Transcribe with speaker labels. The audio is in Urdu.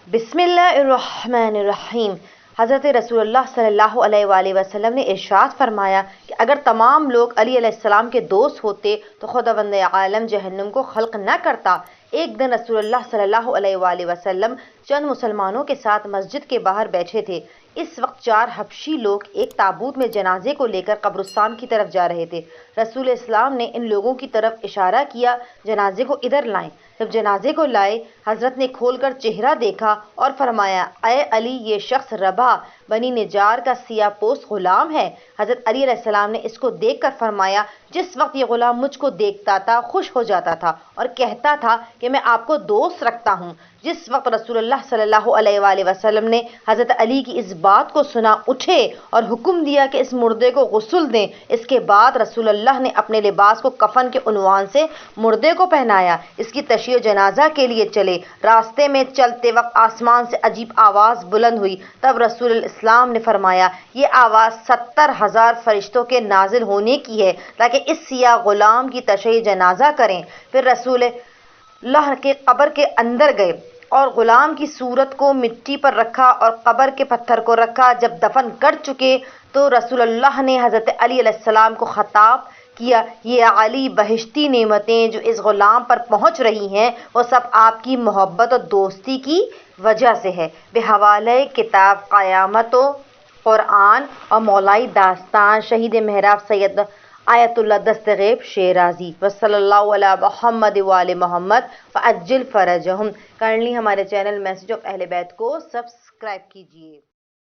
Speaker 1: بسم اللہ الرحمن الرحیم۔ حضرت رسول اللہ صلی اللہ علیہ وآلہ وسلم نے ارشاد فرمایا کہ اگر تمام لوگ علی علیہ السلام کے دوست ہوتے تو خداوند عالم جہنم کو خلق نہ کرتا۔ ایک دن رسول اللہ صلی اللہ علیہ وآلہ وسلم چند مسلمانوں کے ساتھ مسجد کے باہر بیٹھے تھے۔ اس وقت 4 حبشی لوگ ایک تابوت میں جنازے کو لے کر قبرستان کی طرف جا رہے تھے۔ رسول اسلام نے ان لوگوں کی طرف اشارہ کیا، جنازے کو ادھر لائیں۔ جب جنازے کو لائے، حضرت نے کھول کر چہرہ دیکھا اور فرمایا، اے علی، یہ شخص ربا بنی نجار کا سیاہ پوست غلام ہے۔ حضرت علی علیہ السلام نے اس کو دیکھ کر فرمایا، جس وقت یہ غلام مجھ کو دیکھتا تھا خوش ہو جاتا تھا اور کہتا تھا کہ میں آپ کو دوست رکھتا ہوں۔ جس وقت رسول اللہ صلی اللہ علیہ وآلہ وسلم نے حضرت علی کی اس بات کو سنا، اٹھے اور حکم دیا کہ اس مردے کو غسل دیں۔ اس کے بعد رسول اللہ نے اپنے لباس کو کفن کے عنوان سے مردے کو پہنایا، اس کی تشییع جنازہ کے لیے چلے۔ راستے میں چلتے وقت آسمان سے عجیب آواز بلند ہوئی، تب رسول الاسلام نے فرمایا، یہ آواز 70,000 فرشتوں کے نازل ہونے کی ہے تاکہ اس سیاہ غلام کی تشییع جنازہ کریں۔ پھر رسول اللہ کے قبر کے اندر گئے اور غلام کی صورت کو مٹی پر رکھا اور قبر کے پتھر کو رکھا۔ جب دفن کر چکے تو رسول اللہ نے حضرت علی علیہ السلام کو خطاب کیا، یہ علی، بہشتی نعمتیں جو اس غلام پر پہنچ رہی ہیں وہ سب آپ کی محبت اور دوستی کی وجہ سے ہے۔ بحوالہ کتاب قیامت و قرآن اور مولائی داستان شہید محراب سید آیت اللہ دستغیب شیرازی وصلی اللہ علی محمد وآل محمد فعجل فرجہم۔ کرنٹلی ہمارے چینل میسج آف اہل بیت کو سبسکرائب کیجیے۔